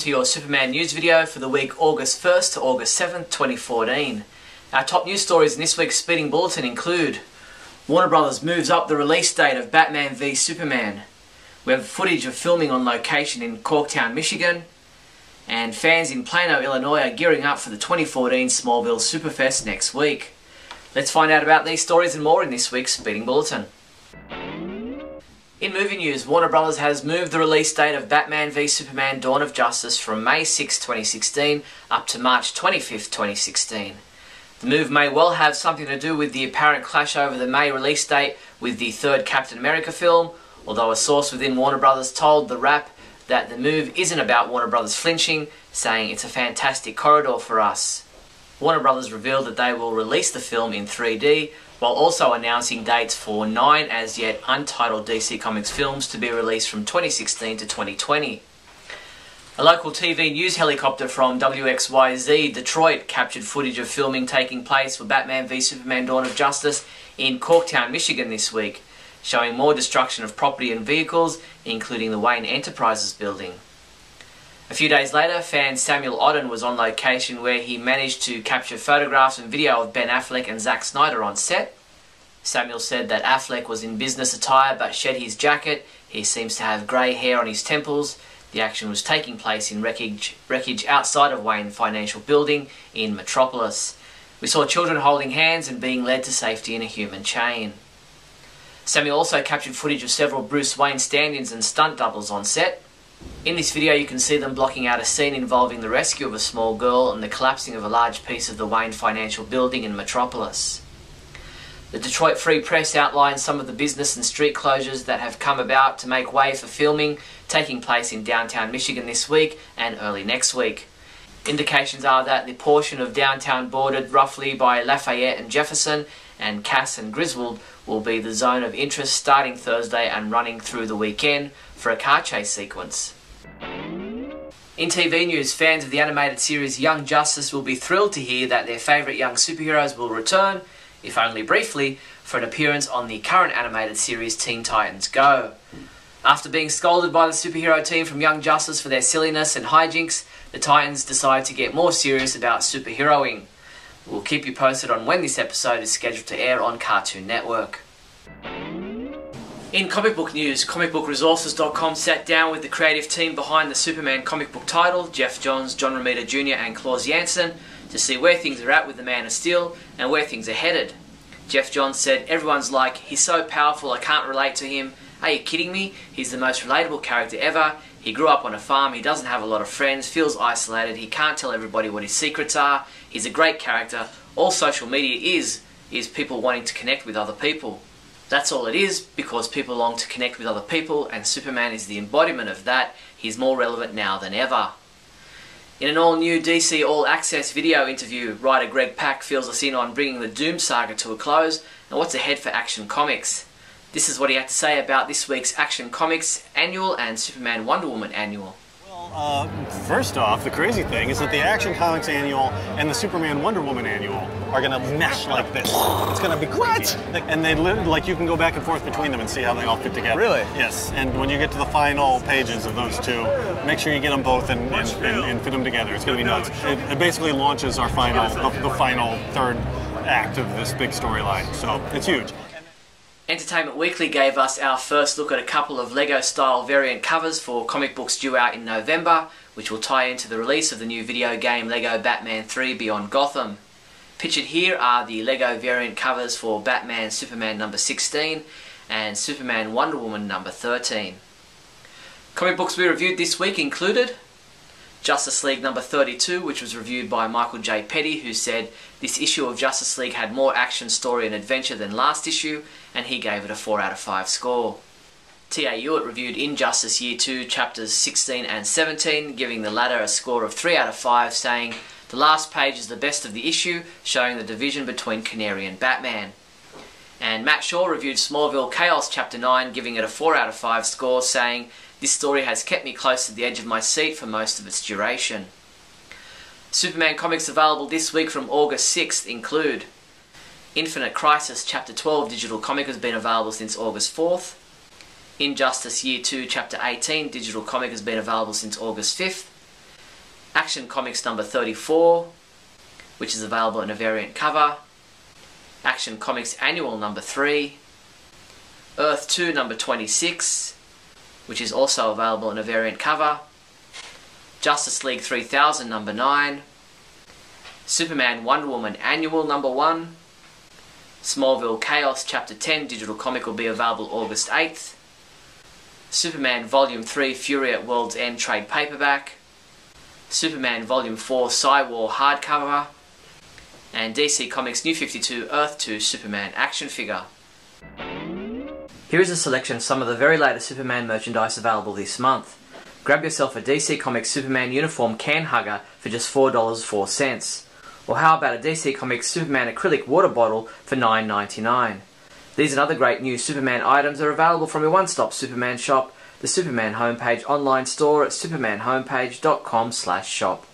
to your Superman news video for the week August 1st to August 7th, 2014. Our top news stories in this week's Speeding Bulletin include Warner Brothers moves up the release date of Batman v Superman. We have footage of filming on location in Corktown, Michigan. And fans in Plano, Illinois are gearing up for the 2014 Smallville Superfest next week. Let's find out about these stories and more in this week's Speeding Bulletin. In movie news, Warner Brothers has moved the release date of Batman v Superman Dawn of Justice from May 6, 2016 up to March 25, 2016. The move may well have something to do with the apparent clash over the May release date with the third Captain America film, although a source within Warner Brothers told The Wrap that the move isn't about Warner Brothers flinching, saying it's a fantastic corridor for us. Warner Brothers revealed that they will release the film in 3D, while also announcing dates for 9 as yet untitled DC Comics films to be released from 2016 to 2020. A local TV news helicopter from WXYZ Detroit captured footage of filming taking place for Batman v Superman Dawn of Justice in Corktown, Michigan this week, showing more destruction of property and vehicles, including the Wayne Enterprises building. A few days later, fan Samuel Odden was on location where he managed to capture photographs and video of Ben Affleck and Zack Snyder on set. Samuel said that Affleck was in business attire but shed his jacket. He seems to have grey hair on his temples. The action was taking place in wreckage outside of Wayne Financial Building in Metropolis. We saw children holding hands and being led to safety in a human chain. Samuel also captured footage of several Bruce Wayne stand-ins and stunt doubles on set. In this video you can see them blocking out a scene involving the rescue of a small girl and the collapsing of a large piece of the Wayne Financial Building in Metropolis. The Detroit Free Press outlines some of the business and street closures that have come about to make way for filming taking place in downtown Michigan this week and early next week. Indications are that the portion of downtown bordered roughly by Lafayette and Jefferson and Cass and Griswold will be the zone of interest starting Thursday and running through the weekend for a car chase sequence. In TV news, fans of the animated series Young Justice will be thrilled to hear that their favourite young superheroes will return, if only briefly, for an appearance on the current animated series Teen Titans Go. After being scolded by the superhero team from Young Justice for their silliness and hijinks, the Titans decide to get more serious about superheroing. We'll keep you posted on when this episode is scheduled to air on Cartoon Network. In comic book news, comicbookresources.com sat down with the creative team behind the Superman comic book title, Jeff Johns, John Romita Jr. and Klaus Janson, to see where things are at with the Man of Steel and where things are headed. Jeff Johns said, "Everyone's like, he's so powerful I can't relate to him. Are you kidding me? He's the most relatable character ever. He grew up on a farm, he doesn't have a lot of friends, feels isolated, he can't tell everybody what his secrets are. He's a great character. All social media is people wanting to connect with other people. That's all it is, because people long to connect with other people, and Superman is the embodiment of that. He's more relevant now than ever." In an all-new DC All Access video interview, writer Greg Pak fills us in on bringing the Doom saga to a close and what's ahead for Action Comics. This is what he had to say about this week's Action Comics Annual and Superman Wonder Woman Annual. Well, first off, the crazy thing is that the Action Comics Annual and the Superman Wonder Woman Annual are going to mesh like this. It's going to be crazy. And they like you can go back and forth between them and see how they all fit together. Really? Yes. And when you get to the final pages of those two, make sure you get them both and fit them together. It's going to be nuts. It basically launches our the final third act of this big storyline. So it's huge. Entertainment Weekly gave us our first look at a couple of Lego-style variant covers for comic books due out in November, which will tie into the release of the new video game Lego Batman 3 Beyond Gotham. Pictured here are the Lego variant covers for Batman Superman number 16 and Superman Wonder Woman number 13. Comic books we reviewed this week included Justice League number 32, which was reviewed by Michael J. Petty, who said this issue of Justice League had more action, story and adventure than last issue, and he gave it a 4 out of 5 score. T.A. Hewitt reviewed Injustice Year 2 chapters 16 and 17, giving the latter a score of 3 out of 5, saying the last page is the best of the issue, showing the division between Canary and Batman. And Matt Shaw reviewed Smallville Chaos chapter 9, giving it a 4 out of 5 score, saying this story has kept me close to the edge of my seat for most of its duration. Superman comics available this week from August 6th include Infinite Crisis Chapter 12 digital comic has been available since August 4th. Injustice Year 2 Chapter 18 digital comic has been available since August 5th. Action Comics number 34, which is available in a variant cover. Action Comics Annual number 3. Earth 2 number 26, which is also available in a variant cover. Justice League 3000 number 9. Superman Wonder Woman Annual number 1. Smallville Chaos Chapter 10 digital comic will be available August 8th. Superman Volume 3 Fury at World's End trade paperback. Superman Volume 4 Psy-War hardcover. And DC Comics New 52 Earth 2 Superman action figure. Here is a selection of some of the very latest Superman merchandise available this month. Grab yourself a DC Comics Superman uniform can hugger for just $4.04. Or how about a DC Comics Superman acrylic water bottle for $9.99. These and other great new Superman items are available from your one-stop Superman shop, the Superman homepage online store at supermanhomepage.com/shop.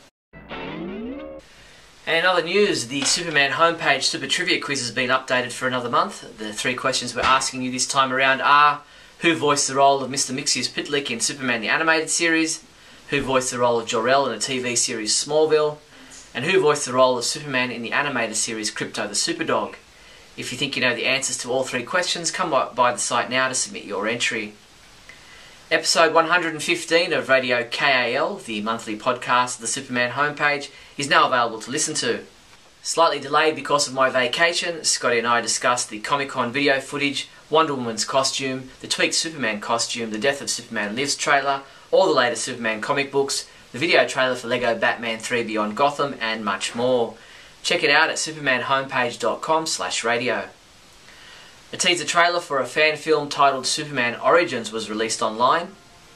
And in other news, the Superman homepage Super Trivia Quiz has been updated for another month. The 3 questions we're asking you this time around are: who voiced the role of Mr. Mixius Pitlick in Superman the Animated Series? Who voiced the role of Jor-El in the TV series Smallville? And who voiced the role of Superman in the animated series Krypto the Superdog? If you think you know the answers to all 3 questions, come by the site now to submit your entry. Episode 115 of Radio KAL, the monthly podcast of the Superman homepage, is now available to listen to. Slightly delayed because of my vacation, Scotty and I discussed the Comic-Con video footage, Wonder Woman's costume, the tweaked Superman costume, the Death of Superman Lives trailer, all the latest Superman comic books, the video trailer for LEGO Batman 3 Beyond Gotham, and much more. Check it out at supermanhomepage.com/radio. A teaser trailer for a fan film titled Superman Origins was released online.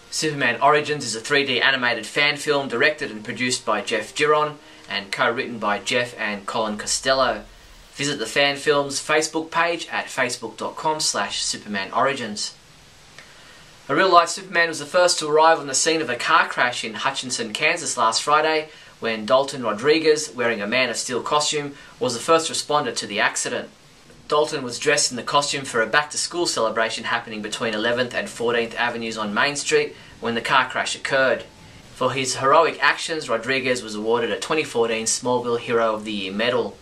Superman Origins is a 3D animated fan film directed and produced by Jeff Giron and co-written by Jeff and Colin Costello. Visit the fan film's Facebook page at facebook.com/supermanorigins. A real-life Superman was the first to arrive on the scene of a car crash in Hutchinson, Kansas last Friday, when Dalton Rodriguez, wearing a Man of Steel costume, was the first responder to the accident. Dalton was dressed in the costume for a back-to-school celebration happening between 11th and 14th Avenues on Main Street when the car crash occurred. For his heroic actions, Rodriguez was awarded a 2014 Smallville Hero of the Year medal.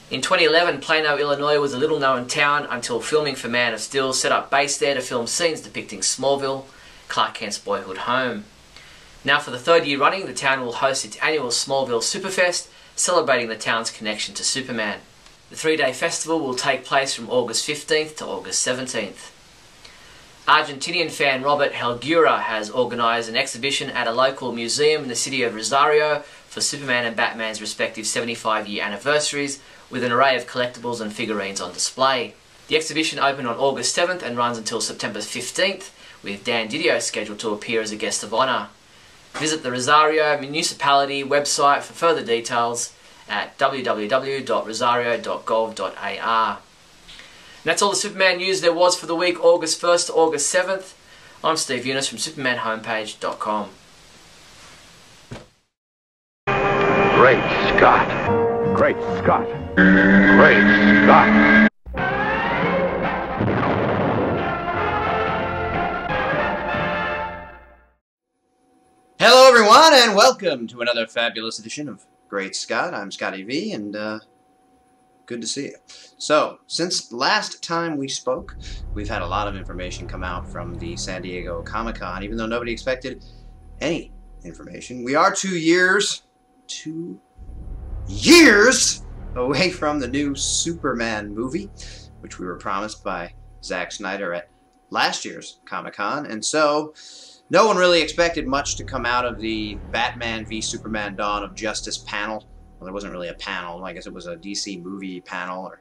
In 2011, Plano, Illinois was a little-known town until filming for Man of Steel set up base there to film scenes depicting Smallville, Clark Kent's boyhood home. Now for the 3rd year running, the town will host its annual Smallville Superfest, celebrating the town's connection to Superman. The 3-day festival will take place from August 15th to August 17th. Argentinian fan Robert Helgura has organised an exhibition at a local museum in the city of Rosario for Superman and Batman's respective 75-year anniversaries, with an array of collectibles and figurines on display. The exhibition opened on August 7th and runs until September 15th, with Dan Didio scheduled to appear as a guest of honour. Visit the Rosario Municipality website for further details at www.rosario.gov.ar. And that's all the Superman news there was for the week August 1st to August 7th. I'm Steve Younis from supermanhomepage.com. Great Scott! Great Scott! Great Scott! Hello everyone and welcome to another fabulous edition of Great Scott. I'm Scotty V and good to see you. So, since last time we spoke, we've had a lot of information come out from the San Diego Comic-Con, even though nobody expected any information. We are 2 years away from the new Superman movie, which we were promised by Zack Snyder at last year's Comic-Con, and so no one really expected much to come out of the Batman v Superman Dawn of Justice panel. Well, there wasn't really a panel. I guess it was a DC movie panel.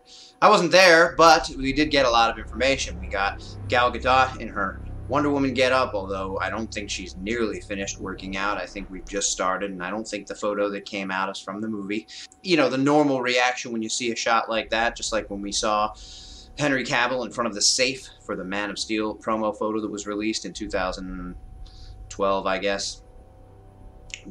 I wasn't there, but we did get a lot of information. We got Gal Gadot in her Wonder Woman getup, although I don't think she's nearly finished working out. I think we've just started, and I don't think the photo that came out is from the movie. You know, the normal reaction when you see a shot like that, just like when we saw Henry Cavill in front of the safe for the Man of Steel promo photo that was released in 2012, I guess. A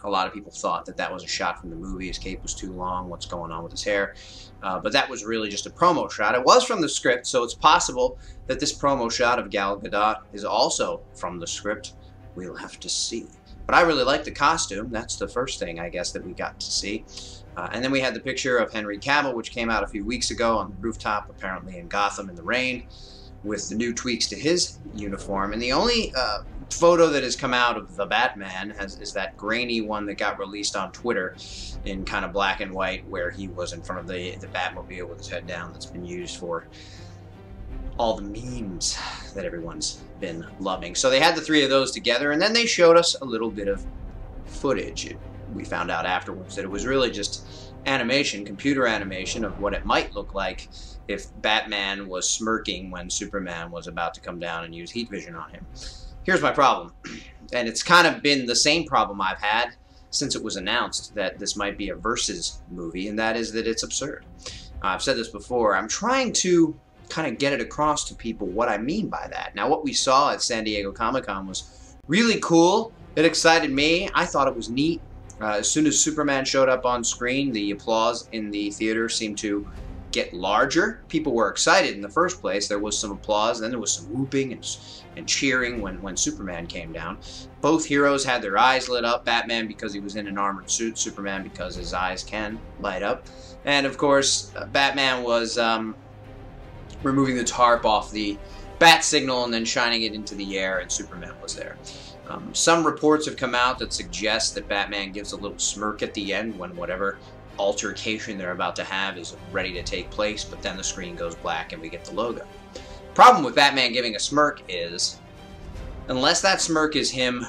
lot of people thought that that was a shot from the movie. His cape was too long. What's going on with his hair? But that was really just a promo shot. It was from the script, so it's possible that this promo shot of Gal Gadot is also from the script. We'll have to see. But I really like the costume. That's the first thing, I guess, that we got to see. And then we had the picture of Henry Cavill, which came out a few weeks ago on the rooftop, apparently in Gotham in the rain, with the new tweaks to his uniform. And the only photo that has come out of the Batman is that grainy one that got released on Twitter in kind of black and white, where he was in front of the Batmobile with his head down, that's been used for all the memes that everyone's been loving. So they had the three of those together, and then they showed us a little bit of footage. We found out afterwards that it was really just animation, computer animation of what it might look like if Batman was smirking when Superman was about to come down and use heat vision on him. Here's my problem, and it's kind of been the same problem I've had since it was announced that this might be a Versus movie, and that is that it's absurd. I've said this before. I'm trying to kind of get it across to people what I mean by that. Now, what we saw at San Diego Comic-Con was really cool. It excited me. I thought it was neat. As soon as Superman showed up on screen, the applause in the theater seemed to get larger. People were excited in the first place. There was some applause, then there was some whooping and cheering when Superman came down. Both heroes had their eyes lit up. Batman because he was in an armored suit, Superman because his eyes can light up. And of course, Batman was removing the tarp off the bat signal and then shining it into the air, and Superman was there. Some reports have come out that suggest that Batman gives a little smirk at the end when whatever altercation they're about to have is ready to take place, but then the screen goes black and we get the logo. Problem with Batman giving a smirk is, unless that smirk is him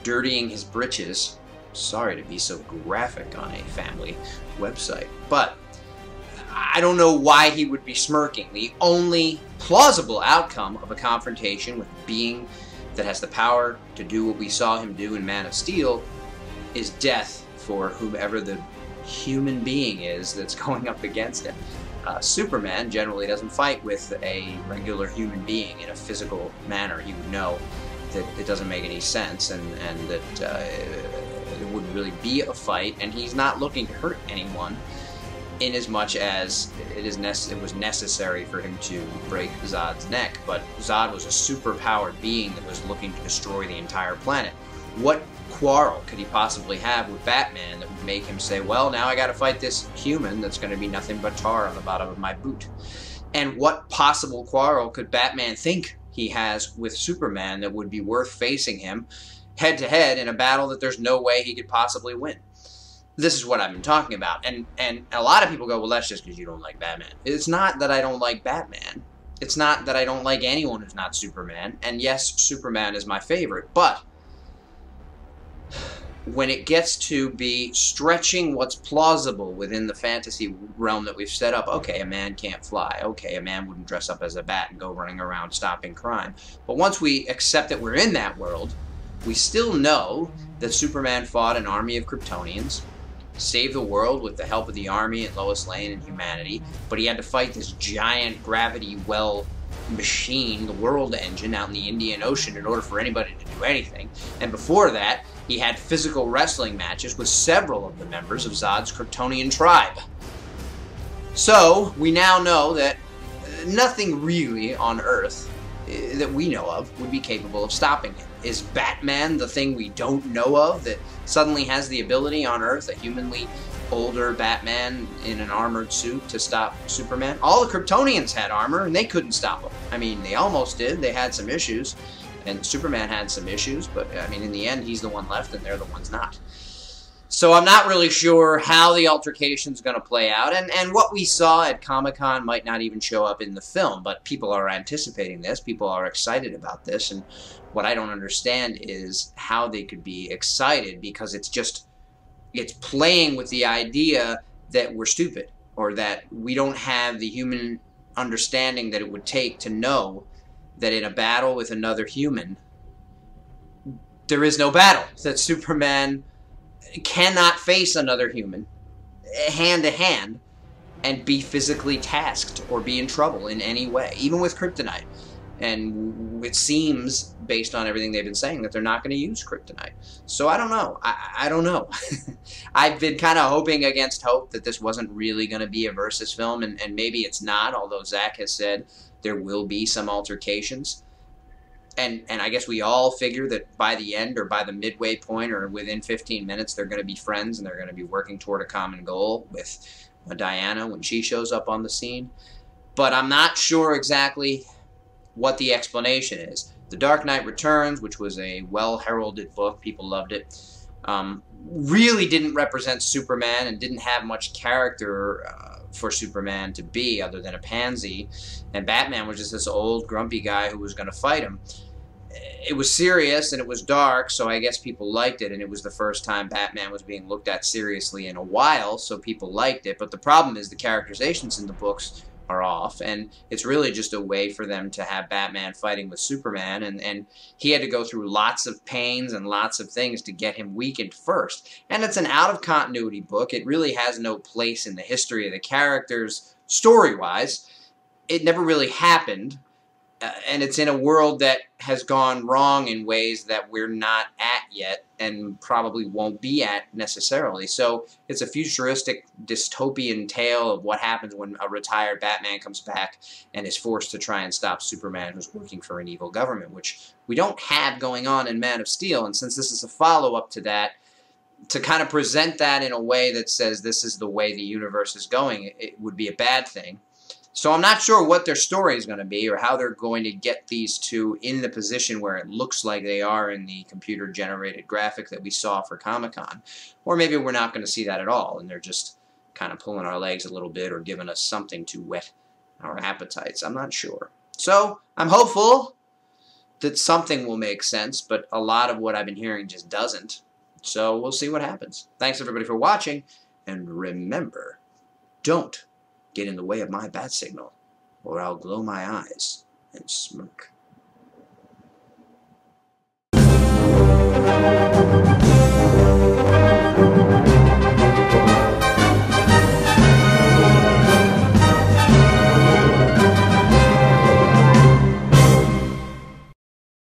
dirtying his britches, sorry to be so graphic on a family website, but I don't know why he would be smirking. The only plausible outcome of a confrontation with a being that has the power to do what we saw him do in Man of Steel is death for whomever the human being is that's going up against him. Superman generally doesn't fight with a regular human being in a physical manner. He would know that it doesn't make any sense, and that it wouldn't really be a fight, and he's not looking to hurt anyone in as much as it was necessary for him to break Zod's neck. But Zod was a super-powered being that was looking to destroy the entire planet. What quarrel could he possibly have with Batman that would make him say, well, now I gotta fight this human that's gonna be nothing but tar on the bottom of my boot? And what possible quarrel could Batman think he has with Superman that would be worth facing him head-to-head in a battle that there's no way he could possibly win? This is what I've been talking about. And a lot of people go, well, that's just because you don't like Batman. It's not that I don't like Batman. It's not that I don't like anyone who's not Superman. And yes, Superman is my favorite. But when it gets to be stretching what's plausible within the fantasy realm that we've set up, okay, a man can't fly. Okay, a man wouldn't dress up as a bat and go running around stopping crime. But once we accept that we're in that world, we still know that Superman fought an army of Kryptonians, saved the world with the help of the army and Lois Lane and humanity, but he had to fight this giant gravity well machine, the World Engine, out in the Indian Ocean in order for anybody to do anything. And before that, he had physical wrestling matches with several of the members of Zod's Kryptonian tribe. So, we now know that nothing really on Earth that we know of would be capable of stopping him. Is Batman the thing we don't know of that suddenly has the ability on Earth, a humanly older Batman in an armored suit, to stop Superman? All the Kryptonians had armor and they couldn't stop him. I mean, they almost did. They had some issues, and Superman had some issues, but I mean, in the end, he's the one left and they're the ones not. So I'm not really sure how the altercation's going to play out, and what we saw at Comic-Con might not even show up in the film, but people are anticipating this, people are excited about this, and what I don't understand is how they could be excited, because it's playing with the idea that we're stupid, or that we don't have the human understanding that it would take to know that in a battle with another human, there is no battle, that Superman cannot face another human hand to hand and be physically tasked or be in trouble in any way, even with kryptonite. And it seems, based on everything they've been saying, that they're not going to use kryptonite. So I don't know. I don't know. I've been kind of hoping against hope that this wasn't really going to be a Versus film, and maybe it's not, although Zach has said there will be some altercations. and I guess we all figure that by the end or by the midway point or within 15 minutes they're going to be friends and they're going to be working toward a common goal with Diana when she shows up on the scene. But I'm not sure exactly what the explanation is. The Dark Knight Returns, which was a well-heralded book, people loved it, really didn't represent Superman and didn't have much character for Superman to be other than a pansy, and Batman was just this old grumpy guy who was going to fight him. It was serious and it was dark, so I guess people liked it, and it was the first time Batman was being looked at seriously in a while, so people liked it. But the problem is the characterizations in the books are off, and it's really just a way for them to have Batman fighting with Superman, and he had to go through lots of pains and lots of things to get him weakened first. And it's an out-of-continuity book. It really has no place in the history of the characters story-wise. It never really happened, and it's in a world that has gone wrong in ways that we're not at yet and probably won't be at necessarily. So it's a futuristic dystopian tale of what happens when a retired Batman comes back and is forced to try and stop Superman, who's working for an evil government, which we don't have going on in Man of Steel. And since this is a follow-up to that, to kind of present that in a way that says this is the way the universe is going, it would be a bad thing. So I'm not sure what their story is going to be or how they're going to get these two in the position where it looks like they are in the computer-generated graphic that we saw for Comic-Con. Or maybe we're not going to see that at all, and they're just kind of pulling our legs a little bit or giving us something to whet our appetites. I'm not sure. So I'm hopeful that something will make sense, but a lot of what I've been hearing just doesn't. So we'll see what happens. Thanks, everybody, for watching, and remember, don't get in the way of my bat signal, or I'll glow my eyes and smirk.